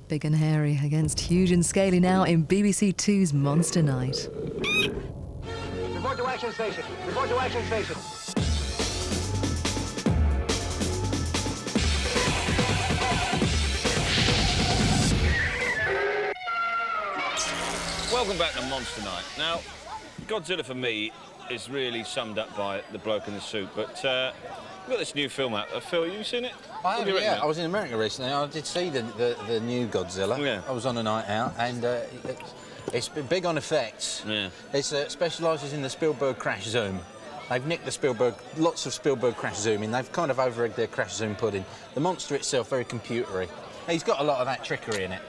Big and hairy against huge and scaly now in BBC2's Monster Night. Report to action station. Report to action station. Welcome back to Monster Night. Now, Godzilla for me is really summed up by the bloke in the suit, but we've got this new film out. Phil, you seen it? I have, yeah. I was in America recently. I did see the new Godzilla. Yeah. I was on a night out, and it's big on effects. Yeah. It specialises in the Spielberg crash zoom. They've nicked lots of Spielberg crash zooming. They've kind of over-egged their crash zoom pudding. The monster itself, very computery. He's got a lot of that trickery in it.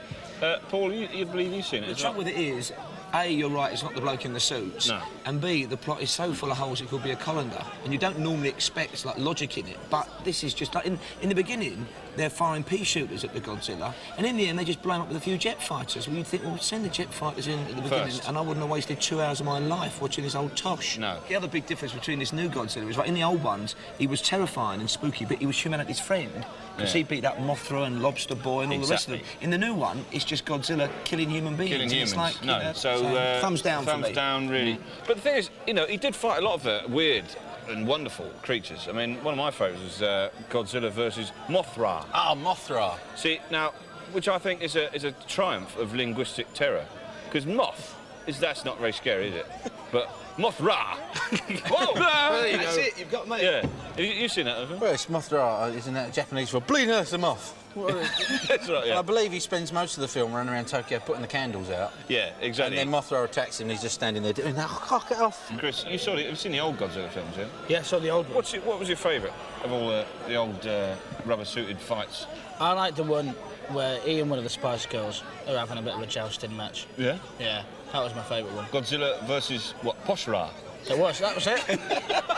Paul, you believe you've seen it? The trouble with it is, A, you're right, it's not the bloke in the suits. No. And B, the plot is so full of holes it could be a colander. And you don't normally expect, like, logic in it. But this is just like, in the beginning, they're firing pea shooters at the Godzilla. And in the end, they just blow him up with a few jet fighters. Well, you'd think, well, send the jet fighters in at the beginning, and I wouldn't have wasted 2 hours of my life watching this old tosh. No. The other big difference between this new Godzilla is, like, in the old ones, he was terrifying and spooky, but he was humanity's friend. Because he beat up Mothra and Lobster Boy and all the rest of them. In the new one, it's just Godzilla killing human beings. Killing humans. It's like, no. You know, so thumbs down for me. Thumbs down, really. But the thing is, you know, he did fight a lot of weird and wonderful creatures. I mean, one of my favourites was Godzilla versus Mothra. Ah, Mothra. See, now, which I think is a triumph of linguistic terror. Because that's not very scary, is it? But Mothra! Whoa! That's it, you've got me. Yeah. You've seen that, haven't you? Well, it's Mothra, isn't that Japanese for bleeding earth a moth? That's right, yeah. I believe he spends most of the film running around Tokyo putting the candles out. Yeah, exactly. And then Mothra attacks him and he's just standing there doing that. Oh, get off. Chris, you've seen the old Godzilla films, yeah? Yeah, I saw the old one. What was your favourite of all the old rubber-suited fights? I like the one where he and one of the Spice Girls are having a bit of a jousting match. Yeah? Yeah, that was my favourite one. Godzilla versus, what, Poshra? That was it.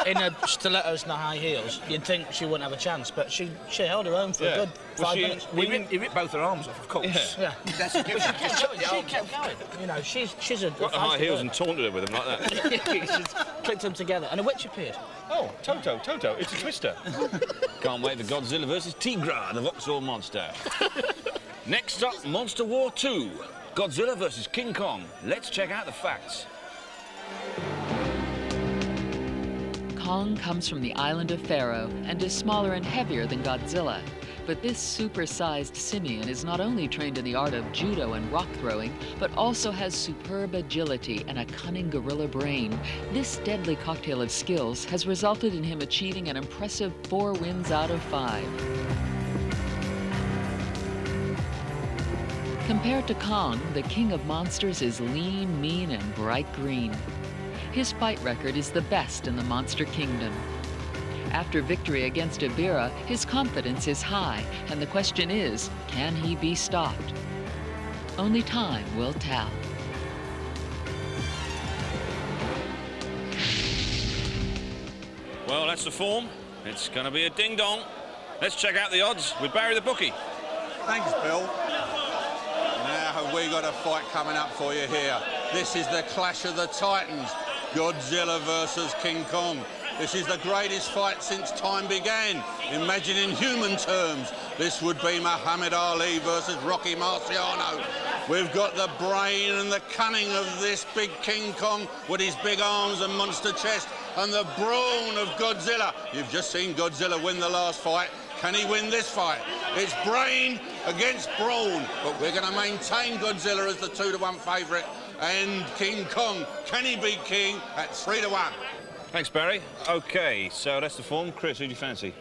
In her stilettos and her high heels, you'd think she wouldn't have a chance, but she held her own for a good 5 minutes. He ripped both her arms off, of course. Yeah. That's a good she kept going. You know, she's a... Got the high heels and taunted her with them like that. She just clicked them together, and a witch appeared. Oh, Toto, it's a twister. Can't wait for Godzilla versus Tigra, the Vauxhall monster. Next up, Monster War 2. Godzilla versus King Kong. Let's check out the facts. Kong comes from the island of Faroe and is smaller and heavier than Godzilla. But this super-sized simian is not only trained in the art of judo and rock throwing, but also has superb agility and a cunning gorilla brain. This deadly cocktail of skills has resulted in him achieving an impressive 4 wins out of 5. Compared to Kong, the king of monsters is lean, mean, and bright green. His fight record is the best in the monster kingdom. After victory against Ibira, his confidence is high, and the question is, can he be stopped? Only time will tell. Well, that's the form. It's going to be a ding-dong. Let's check out the odds with Barry the Bookie. Thanks, Bill. Now have we got a fight coming up for you here. This is the clash of the titans. Godzilla versus King Kong. This is the greatest fight since time began. Imagine in human terms, this would be Muhammad Ali versus Rocky Marciano. We've got the brain and the cunning of this big King Kong with his big arms and monster chest, and the brawn of Godzilla. You've just seen Godzilla win the last fight. Can he win this fight? It's brain against brawn, but we're going to maintain Godzilla as the 2-to-1 favourite. And King Kong, can he beat King at 3-to-1? Thanks, Barry. OK, so that's the form. Chris, who do you fancy?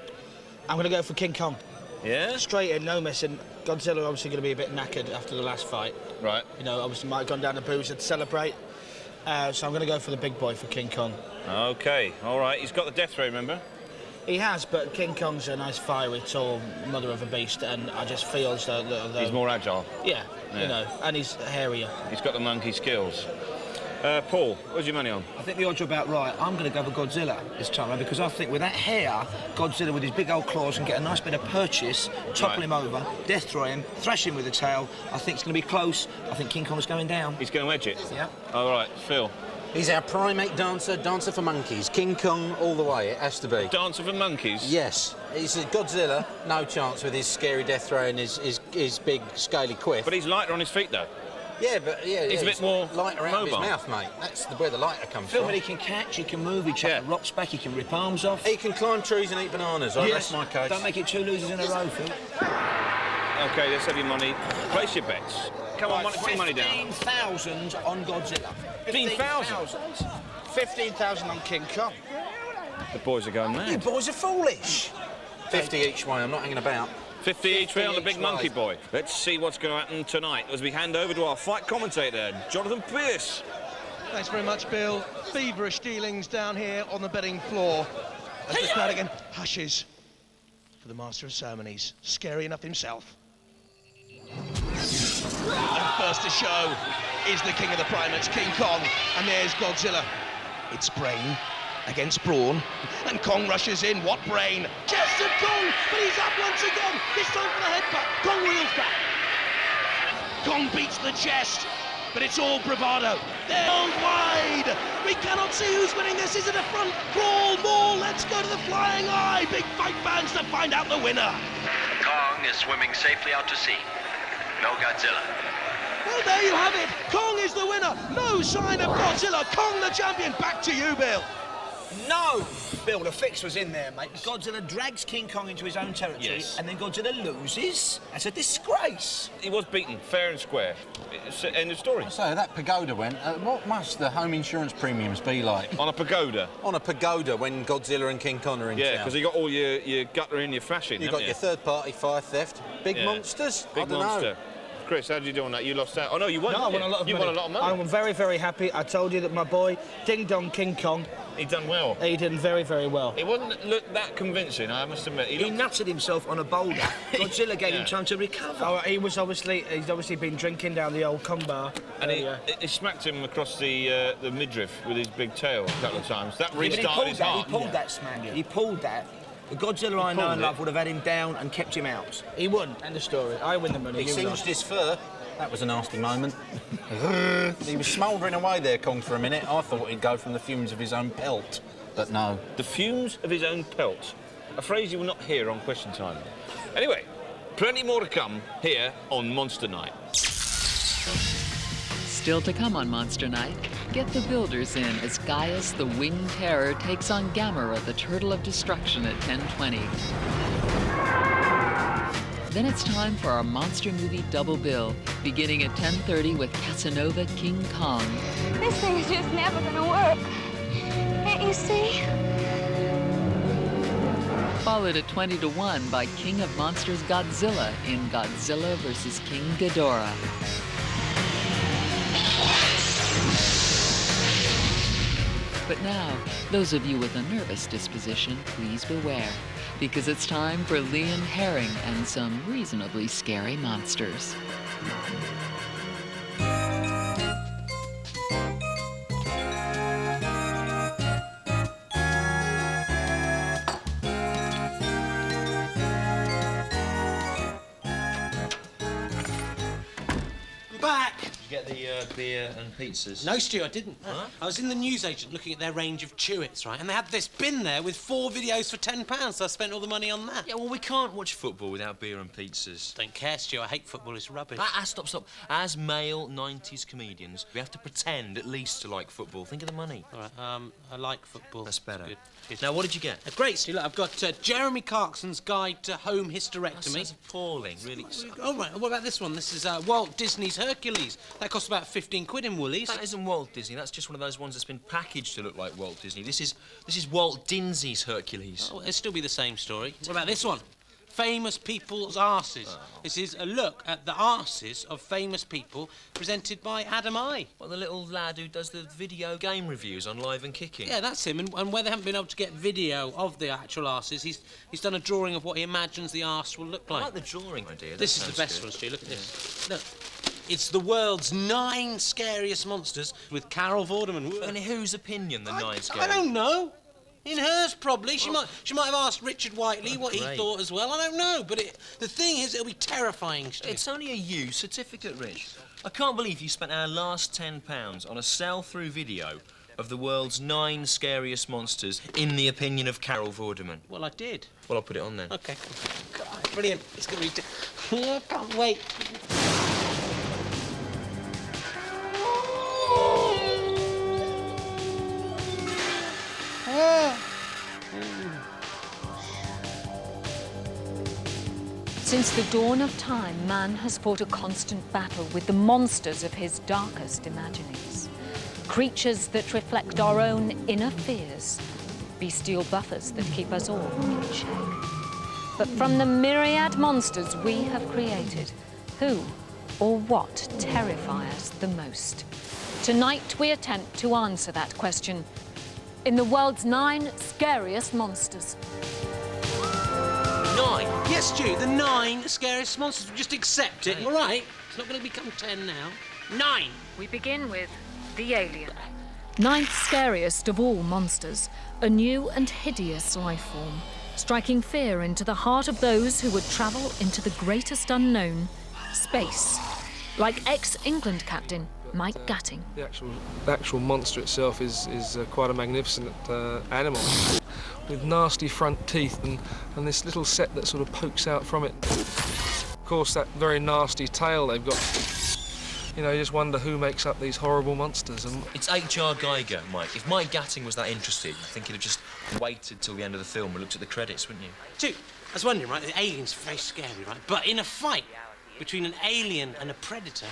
I'm going to go for King Kong. Yeah? Straight in, no missing. Godzilla obviously going to be a bit knackered after the last fight. Right. You know, obviously might have gone down to boozer to celebrate. So I'm going to go for the big boy, for King Kong. OK, all right. He's got the death ray, remember? He has, but King Kong's a nice, fiery, tall mother of a beast, and I just feel as though... He's more agile. Yeah, you know, and he's hairier. He's got the monkey skills. Paul, what's your money on? I think the odds are about right. I'm going to go for Godzilla this time around because I think with that hair, Godzilla with his big old claws can get a nice bit of purchase, topple him over, death throw him, thrash him with the tail. I think it's going to be close. I think King Kong's going down. He's going to edge it? Yeah. All right, Phil. He's our primate dancer, dancer for monkeys. King Kong all the way, it has to be. Dancer for monkeys? Yes. He's a Godzilla, no chance with his scary death ray and his big scaly quiff. But he's lighter on his feet, though. Yeah, but he's a bit more lighter out of his mobile. mouth, mate. That's where the lighter comes Phil, from. but he can catch, he can move, he chuck the rocks back, he can rip arms off. He can climb trees and eat bananas. Oh, that's my case. Don't make it 2 losers in a row, Phil. OK, let's have your money. Place your bets. Come on, put your money down. 15,000 on Godzilla. 15,000? 15,000 on King Kong. The boys are going mad. You boys are foolish. 50 each way, I'm not hanging about. 50 each way on the big each monkey way. boy. Let's see what's going to happen tonight as we hand over to our fight commentator, Jonathan Pearce. Thanks very much, Bill. Feverish dealings down here on the betting floor. As the crowd again hushes for the master of ceremonies, scary enough himself. And first to show is the king of the primates, King Kong, and there's Godzilla. It's brain against brawn, and Kong rushes in. What brain? Chest of Kong, but he's up once again. This time for the headbutt. Kong reels back. Kong beats the chest, but it's all bravado. They're all wide. We cannot see who's winning this. Is it a front crawl? More. Let's go to the flying eye. Big fight fans to find out the winner. Kong is swimming safely out to sea. No Godzilla. Well, there you have it. Kong is the winner. No sign of Godzilla. Kong the champion. Back to you, Bill. No! Bill, the fix was in there, mate. Godzilla drags King Kong into his own territory, and then Godzilla loses. That's a disgrace. He was beaten, fair and square. It's end of story. So that pagoda went. What must the home insurance premiums be like? On a pagoda? On a pagoda when Godzilla and King Kong are in Yeah, town. because you got all your gutter in your fashion. You got your third-party fire theft, big monsters. Big I don't monster. know. Chris, how did you do on that? You lost out. Oh no, you won. No, I won a lot of money. You won a lot of money. I'm very, very happy. I told you that my boy, Ding Dong King Kong, He done well. he did very, very well. It wasn't look that convincing, I must admit. He nutted himself on a boulder. Godzilla gave him time to recover. Oh, he's obviously been drinking down the old Kong bar. And he smacked him across the midriff with his big tail a couple of times. That restarted his heart. He pulled that smack. He pulled that. The Godzilla I know and love would have had him down and kept him out. He won. End of story. I win the money. He you singed lost. his fur. That was a nasty moment. He was smouldering away there, Kong, for a minute. I thought he'd go from the fumes of his own pelt, but no. The fumes of his own pelt. A phrase you will not hear on Question Time. Anyway, plenty more to come here on Monster Night. Still to come on Monster Night, get the builders in as Scariest the Winged Terror takes on Gamera the Turtle of Destruction at 10:20. Then it's time for our monster movie double bill, beginning at 10:30 with Casanova King Kong. This thing is just never gonna work. Can't you see? Followed at 20-1 by King of Monsters Godzilla in Godzilla vs. King Ghidorah. But now, those of you with a nervous disposition, please beware, because it's time for Leon Herring and some reasonably scary monsters. Back! Did you get the beer and pizzas? No, Stu, I didn't. Huh? I was in the newsagent looking at their range of chewits, right? And they had this bin there with 4 videos for £10, so I spent all the money on that. Yeah, well, we can't watch football without beer and pizzas. Don't care, Stu. I hate football. It's rubbish. Stop. As male 90s comedians, we have to pretend at least to like football. Think of the money. All right, I like football. That's better. Good. Cheers. Now, what did you get? Great, Stu. Look, I've got Jeremy Clarkson's Guide to Home That Hysterectomy. sounds appalling, really. Oh, right. What about this one? This is Walt Disney's Hercules. That costs about 15 quid in Woolies. That isn't Walt Disney. That's just one of those ones that's been packaged to look like Walt Disney. This is Walt Dinsey's Hercules. Oh, it'll still be the same story. What about this one? Famous people's arses. Oh. This is a look at the arses of famous people presented by Adam I. Well, the little lad who does the video game reviews on Live and Kicking. Yeah, that's him. And where they haven't been able to get video of the actual arses, he's done a drawing of what he imagines the arse will look like. I like the drawing idea. This is the best one, Stu. Look at this. Look. It's the world's 9 scariest monsters with Carol Vorderman. And whose opinion the 9 scary? I don't know. In hers, probably. She might have asked Richard Whiteley what he thought as well. I don't know. But the thing is, it'll be terrifying, Stu. It's only a U certificate, Rich. I can't believe you spent our last £10 on a sell-through video of the world's 9 scariest monsters, in the opinion of Carol Vorderman? Well, I did. Well, I'll put it on then. OK. God, brilliant. It's going to be... I can't wait. Since the dawn of time, man has fought a constant battle with the monsters of his darkest imaginings. Creatures that reflect our own inner fears, bestial buffers that keep us all in check. But from the myriad monsters we have created, who or what terrify us the most? Tonight we attempt to answer that question in the world's 9 scariest monsters. 9? Yes, Stu, the 9 scariest monsters. Just accept it, all right? It's not going to become 10 now. 9! We begin with the alien. 9th scariest of all monsters, a new and hideous life form, striking fear into the heart of those who would travel into the greatest unknown, space. Like ex-England captain Mike Gatting. The actual monster itself is quite a magnificent animal, with nasty front teeth and this little set that sort of pokes out from it. Of course, that very nasty tail they've got. You know, you just wonder who makes up these horrible monsters. And It's H.R. Geiger, Mike. If Mike Gatting was that interested, I think he'd have just waited till the end of the film and looked at the credits, wouldn't you? Stu, I was wondering, right, the alien's very scary, right? But in a fight between an alien and a predator,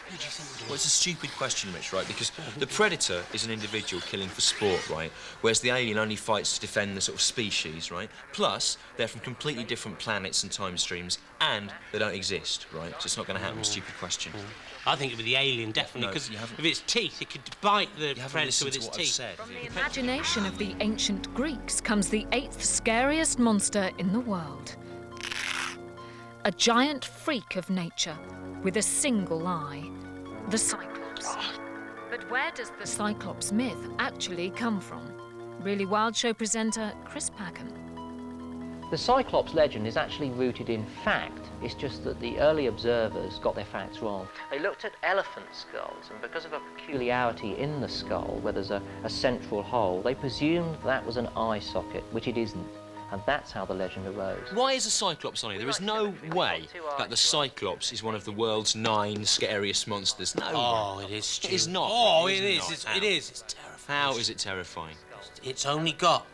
who do you think would win? Well, it's a stupid question, Rich, right? Because the predator is an individual killing for sport, right? Whereas the alien only fights to defend the sort of species, right? Plus, they're from completely different planets and time streams, and they don't exist, right? So it's not going to happen. Stupid question. I think it would be the alien, definitely, because with its teeth, it could bite the predator with its teeth. From the imagination of the ancient Greeks comes the 8th scariest monster in the world. A giant freak of nature with a single eye, the Cyclops. But where does the Cyclops myth actually come from? Really Wild show presenter Chris Packham. The Cyclops legend is actually rooted in fact. It's just that the early observers got their facts wrong. They looked at elephant skulls, and because of a peculiarity in the skull, where there's a central hole, they presumed that was an eye socket, which it isn't. And that's how the legend arose. Why is the Cyclops on here? There is no way that the Cyclops is one of the world's 9 scariest monsters. No. Oh, it is, Stu. It is not. Oh, it is. It is. It's terrifying. How is it terrifying? It's only got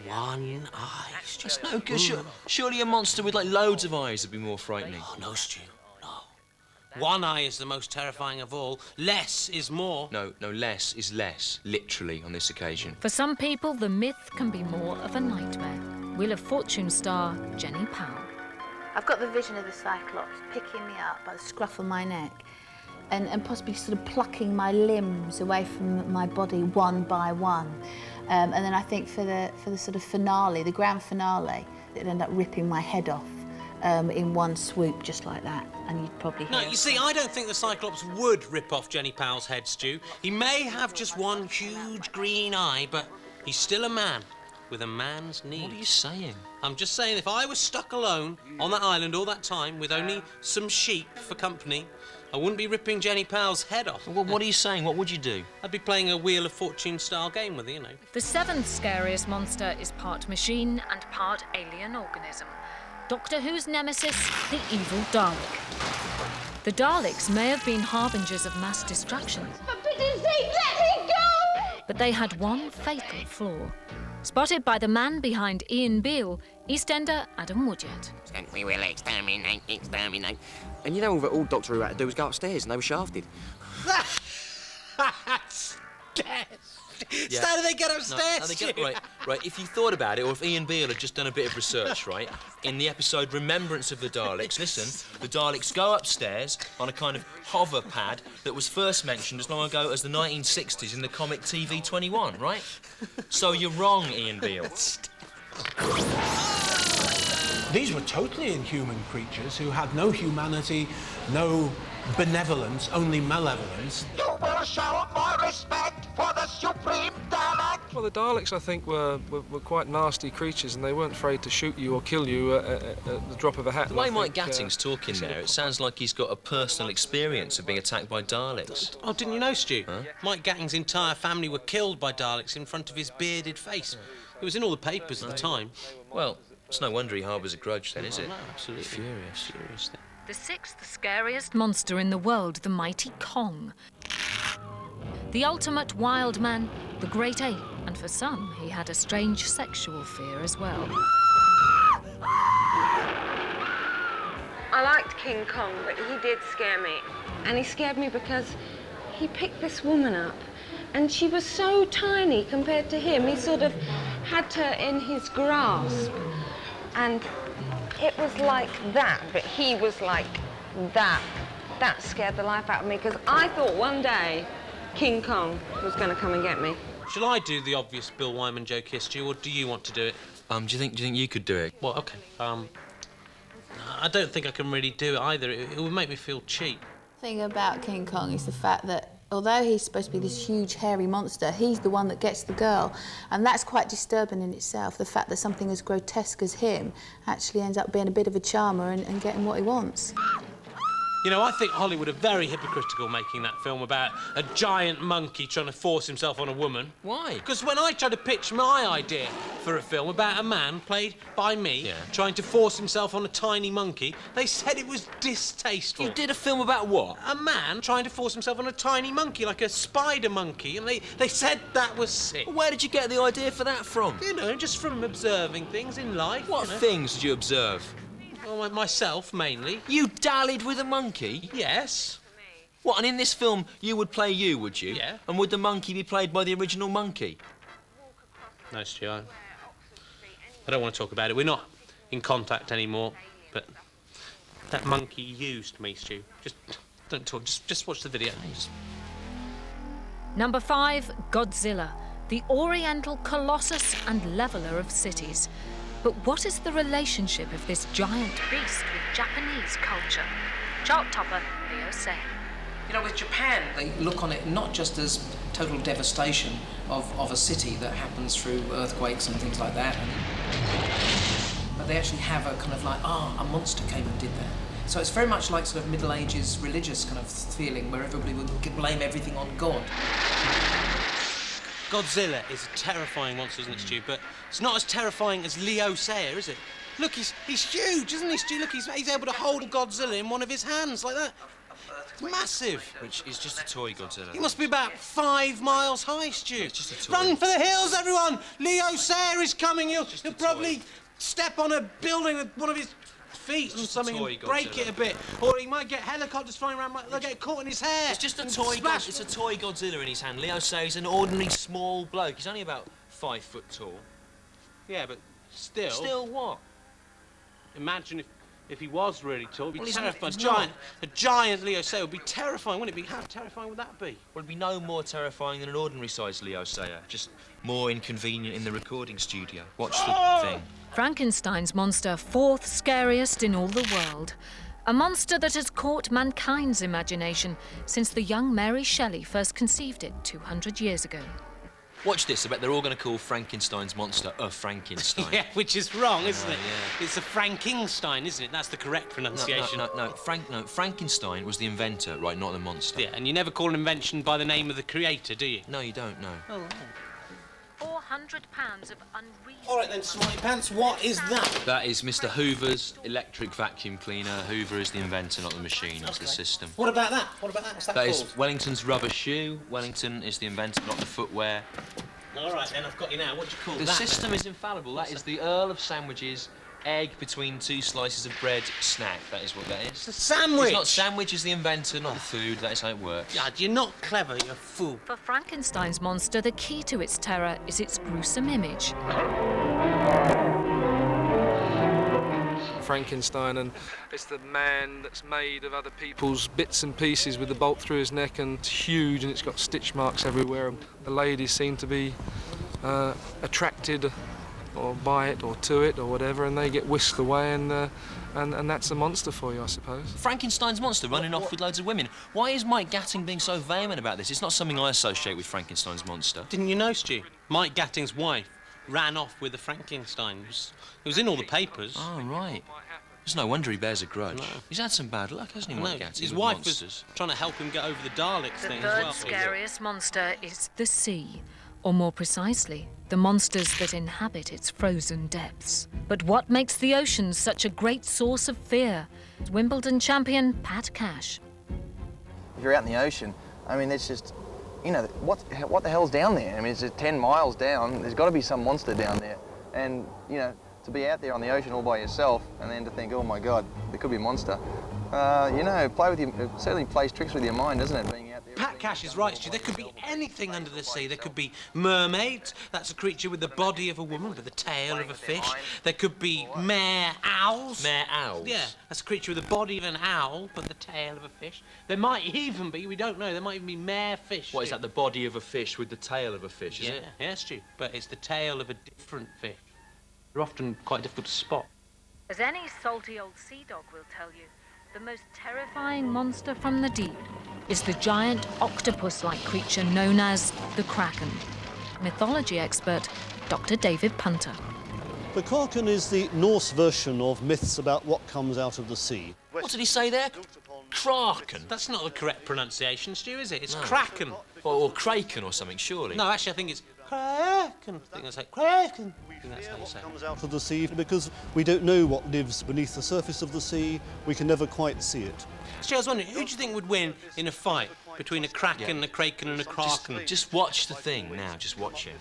one eye, Stu. That's no good. Surely a monster with, like, loads of eyes would be more frightening. Oh, no, Stu. No. One eye is the most terrifying of all. Less is more. No, less is less, literally, on this occasion. For some people, the myth can be more of a nightmare. Wheel of Fortune star Jenny Powell. I've got the vision of the Cyclops picking me up by the scruff of my neck and possibly sort of plucking my limbs away from my body one by one. And then I think for the sort of finale, the grand finale, it'd end up ripping my head off in one swoop, just like that. And you'd probably No, you see, I don't think the Cyclops would rip off Jenny Powell's head, Stu. He may have just one huge green eye, but he's still a man with a man's needs. What are you saying? I'm just saying, if I was stuck alone on that island all that time with only some sheep for company, I wouldn't be ripping Jenny Powell's head off. Well, what are you saying? What would you do? I'd be playing a Wheel of Fortune style game with her, you know. The 7th scariest monster is part machine and part alien organism. Doctor Who's nemesis, the evil Dalek. The Daleks may have been harbingers of mass destruction. For pity's sake, let me go! But they had one fatal flaw. Spotted by the man behind Ian Beale, EastEnder Adam Woodyard. And we will exterminate. And you know that all Doctor Who had to do was go upstairs and they were shafted. Yeah. So how do they get upstairs? Right. If you thought about it, or if Ian Beale had just done a bit of research, right, in the episode Remembrance of the Daleks, listen, the Daleks go upstairs on a kind of hover pad that was first mentioned as long ago as the 1960s in the comic TV21, right? So you're wrong, Ian Beale. These were totally inhuman creatures who had no humanity, no benevolence, only malevolence. You will show more respect for the Supreme Dalek. Well, the Daleks, I think, were quite nasty creatures, and they weren't afraid to shoot you or kill you at the drop of a hat. The way Mike Gatting's talking there, it sounds like he's got a personal experience of being attacked by Daleks. Oh, didn't you know, Stu? Huh? Mike Gatting's entire family were killed by Daleks in front of his bearded face. It was in all the papers at the time. Well, it's no wonder he harbours a grudge then, is it? No, absolutely. Furious. The sixth scariest monster in the world, the mighty Kong. The ultimate wild man, the great ape, and for some, he had a strange sexual fear as well. I liked King Kong, but he did scare me. And he scared me because he picked this woman up, and she was so tiny compared to him. He sort of had her in his grasp, and it was like that, but he was like that. That scared the life out of me, because I thought one day King Kong was going to come and get me. Shall I do the obvious Bill Wyman joke here, Stu, or do you want to do it? Do you think you could do it? Well, OK. I don't think I can really do it either. It would make me feel cheap. The thing about King Kong is the fact that although he's supposed to be this huge, hairy monster, he's the one that gets the girl. And that's quite disturbing in itself, the fact that something as grotesque as him actually ends up being a bit of a charmer and getting what he wants. You know, I think Hollywood are very hypocritical making that film about a giant monkey trying to force himself on a woman. Why? Because when I tried to pitch my idea for a film about a man played by me trying to force himself on a tiny monkey, they said it was distasteful. You did a film about what? A man trying to force himself on a tiny monkey, like a spider monkey, and they said that was sick. Where did you get the idea for that from? You know, just from observing things in life. What things did you observe? Well, myself, mainly. You dallied with a monkey? Yes. What, and in this film, you would play you, would you? Yeah. And would the monkey be played by the original monkey? No, Stu, I don't want to talk about it. We're not in contact anymore, but that monkey used me, Stu. Just don't talk, just watch the video. Number 5, Godzilla, the Oriental colossus and leveller of cities. But what is the relationship of this giant beast with Japanese culture? Chart topper Leo Say. You know, with Japan, they look on it not just as total devastation of a city that happens through earthquakes and things like that, but they actually have a kind of like, a monster came and did that. So it's very much like sort of Middle Ages religious kind of feeling where everybody would blame everything on God. Godzilla is a terrifying monster, isn't it, Stu? But it's not as terrifying as Leo Sayer, is it? Look, he's huge, isn't he, Stu? Look, he's able to hold a Godzilla in one of his hands like that. It's massive. Which is just a toy Godzilla. He must be about 5 miles high, Stu. It's just a toy. Run for the hills, everyone! Leo Sayer is coming. He'll probably step on a building with one of his feet and something and break it a bit. Or he might get helicopters flying around, they'll get caught in his hair. It's just a toy. It's a toy Godzilla in his hand. Leo says an ordinary small bloke. He's only about 5 foot tall. Yeah, but still. Still what? Imagine if he was really tall, it'd be terrifying. Not. A giant Leo Sayer would be terrifying, wouldn't it be? How terrifying would that be? Well, it'd be no more terrifying than an ordinary-sized Leo Sayer. Just more inconvenient in the recording studio. Watch the thing. Frankenstein's monster, 4th scariest in all the world. A monster that has caught mankind's imagination since the young Mary Shelley first conceived it 200 years ago. Watch this. I bet they're all going to call Frankenstein's monster a Frankenstein. Yeah, which is wrong, isn't it? Yeah. It's a Frankenstein, isn't it? That's the correct pronunciation. No. Frankenstein was the inventor, right, not the monster. Yeah, and you never call an invention by the name of the creator, do you? No, you don't, no. Oh. 400 pounds of unreasonable... All right then, Smarty Pants, what is that? That is Mr. Hoover's electric vacuum cleaner. Hoover is the inventor, not the machine. It's the system. What about that? What's that That called? is Wellington's rubber shoe. Wellington is the inventor, not the footwear. All right then, I've got you now. What do you call the that? The system is infallible. That is the Earl of Sandwiches, egg between 2 slices of bread, snack. That is what that is. It's a sandwich! It's not sandwich, is the inventor, not the food. That is how it works. God, you're not clever, you're a fool. For Frankenstein's monster, the key to its terror is its gruesome image. Frankenstein, and it's the man that's made of other people's bits and pieces with the bolt through his neck, and it's huge and it's got stitch marks everywhere. And the ladies seem to be attracted or by it or to it or whatever, and they get whisked away, and that's a monster for you, I suppose. Frankenstein's monster running off with loads of women. Why is Mike Gatting being so vehement about this? It's not something I associate with Frankenstein's monster. Didn't you know, Stu? Mike Gatting's wife ran off with a Frankenstein. It was in all the papers. Oh, right. There's no wonder he bears a grudge. No. He's had some bad luck, hasn't he, Mike Gatting? His with wife monsters? was trying to help him get over the Daleks The thing third as well. scariest monster is the sea, or more precisely, the monsters that inhabit its frozen depths. But what makes the ocean such a great source of fear? Wimbledon champion Pat Cash. If you're out in the ocean, I mean, it's just, you know, what the hell's down there? I mean, it's just 10 miles down. There's got to be some monster down there. And, you know, to be out there on the ocean all by yourself and then to think, oh my God, there could be a monster. You know, it certainly plays tricks with your mind, doesn't it, being out there? Pat Cash is right, Stu. There could be anything under the sea. There could be mermaids. That's a creature with the body of a woman with the tail of a fish. There could be mare owls. Mare owls? Yeah, that's a creature with the body of an owl but the tail of a fish. There might even be, we don't know, there might even be mare fish. What, is that the body of a fish with the tail of a fish, is Yeah, it? yeah, Stu. But it's the tail of a different fish. They're often quite difficult to spot. As any salty old sea dog will tell you, the most terrifying monster from the deep is the giant octopus-like creature known as the Kraken. Mythology expert Dr. David Punter. The Kraken is the Norse version of myths about what comes out of the sea. What did he say there? Kraken? That's not the correct pronunciation, Stu, is it? It's No. Kraken. Or Kraken or something, surely. No, actually, I think it's Kraken. I think that's like Kraken. I think that's how you say it. Comes out of the sea because we don't know what lives beneath the surface of the sea. We can never quite see it. Stu, I was wondering, who do you think would win in a fight between a Kraken, a Kraken and a Kraken? Just watch the thing now, just watch it.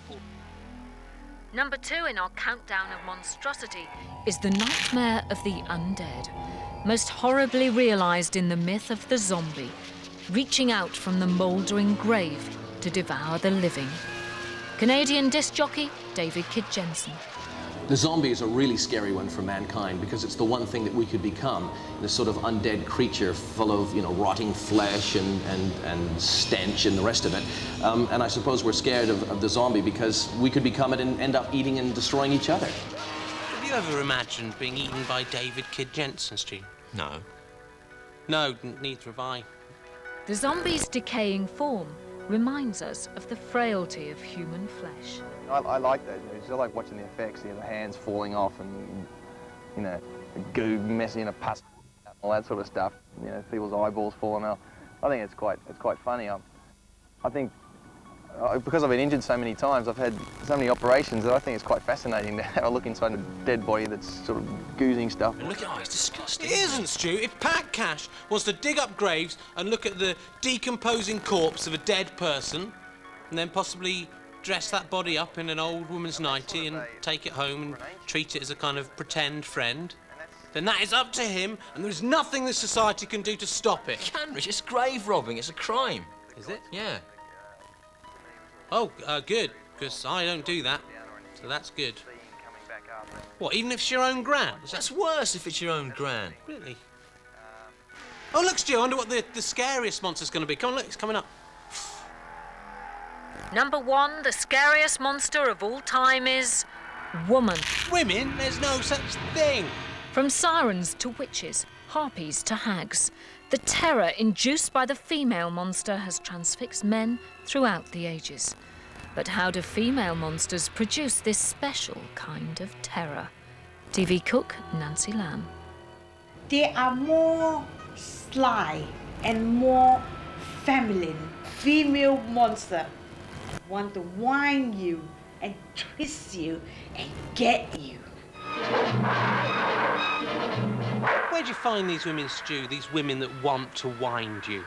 Number 2 in our countdown of monstrosity is the nightmare of the undead, most horribly realised in the myth of the zombie, reaching out from the mouldering grave to devour the living. Canadian disc jockey David Kidd Jensen. The zombie is a really scary one for mankind because it's the one thing that we could become, this sort of undead creature full of, you know, rotting flesh and stench and the rest of it. And I suppose we're scared of the zombie because we could become it and end up eating and destroying each other. Have you ever imagined being eaten by David Kidd Jensen, Stu? No. No, neither have I. The zombie's decaying form reminds us of the frailty of human flesh. I like that. I still like watching the effects, you know, the hands falling off and, you know, the goo messy in a pus, all that sort of stuff. You know, people's eyeballs falling out. I think it's quite funny. I think because I've been injured so many times, I've had so many operations that I think it's quite fascinating to have a look inside a dead body that's sort of goozing stuff. And look at it's disgusting. It isn't, Stu. If Pat Cash wants to dig up graves and look at the decomposing corpse of a dead person and then possibly dress that body up in an old woman's nightie and take it home and treat it as a kind of pretend friend, then that is up to him, and there is nothing this society can do to stop it. Canrich, it's grave robbing, it's a crime. Is it? Yeah. Oh, good, because I don't do that, so that's good. What, even if it's your own gran? That's worse if it's your own gran. Really? Oh, look, Stu, I wonder what the scariest monster's going to be. Come on, look, it's coming up. Number 1, the scariest monster of all time is woman. Women? There's no such thing. From sirens to witches, harpies to hags, the terror induced by the female monster has transfixed men throughout the ages. But how do female monsters produce this special kind of terror? TV cook Nancy Lamb. They are more sly and more feminine. Female monster want to wind you and twist you and get you. Where'd you find these women, Stu? These women that want to wind you?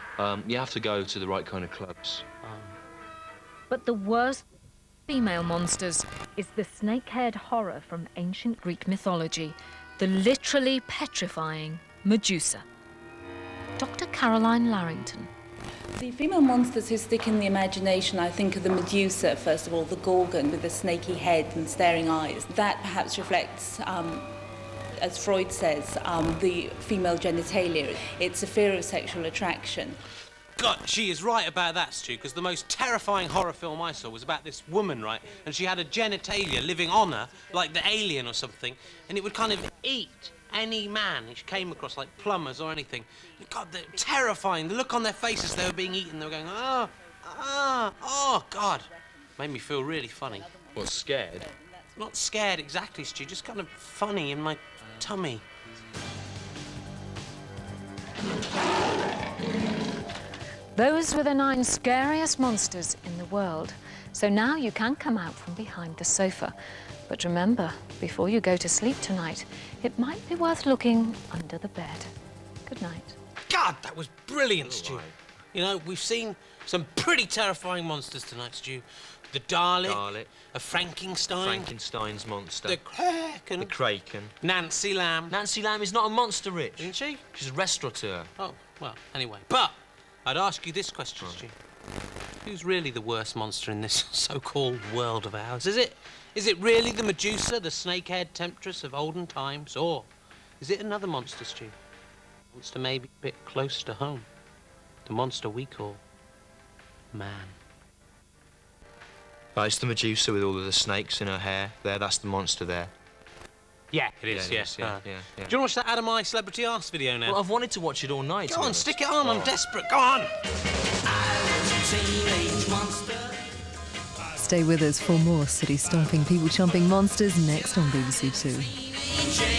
You have to go to the right kind of clubs. But the worst female monsters is the snake-haired horror from ancient Greek mythology, the literally petrifying Medusa. Dr. Caroline Larrington. The female monsters who stick in the imagination, I think, of the Medusa, first of all, the Gorgon with the snaky head and staring eyes. That perhaps reflects, as Freud says, the female genitalia. It's a fear of sexual attraction. God, she is right about that, Stu, because the most terrifying horror film I saw was about this woman, right? And she had a genitalia living on her, like the alien or something, and it would kind of eat any man she came across, like plumbers or anything. God, they're terrifying. The look on their faces, they were being eaten. They were going, oh, God. Made me feel really funny. What, scared? Not scared exactly, Stu, just kind of funny in my tummy. Those were the 9 scariest monsters in the world. So now you can come out from behind the sofa. But remember, before you go to sleep tonight, it might be worth looking under the bed. Good night. God, that was brilliant, Stu. You know, we've seen some pretty terrifying monsters tonight, Stu. The Dalek, a Frankenstein. Frankenstein's monster. The Kraken. The Kraken. Nancy Lamb. Nancy Lamb is not a monster, Rich. Isn't she? She's a restaurateur. Oh, well, anyway. But I'd ask you this question, Stu. Who's really the worst monster in this so-called world of ours? Is it really the Medusa, the snake-haired temptress of olden times? Or is it another monster, Stu? Monster maybe a bit close to home. The monster we call man. Right, it's the Medusa with all of the snakes in her hair. There, that's the monster there. Yeah, it is, yeah. Do you want to watch that Adam I Celebrity Ask video now? Well, I've wanted to watch it all night. Go on, stick it on, I'm desperate, go on! Stay with us for more city-stomping, people-chomping monsters next on BBC2.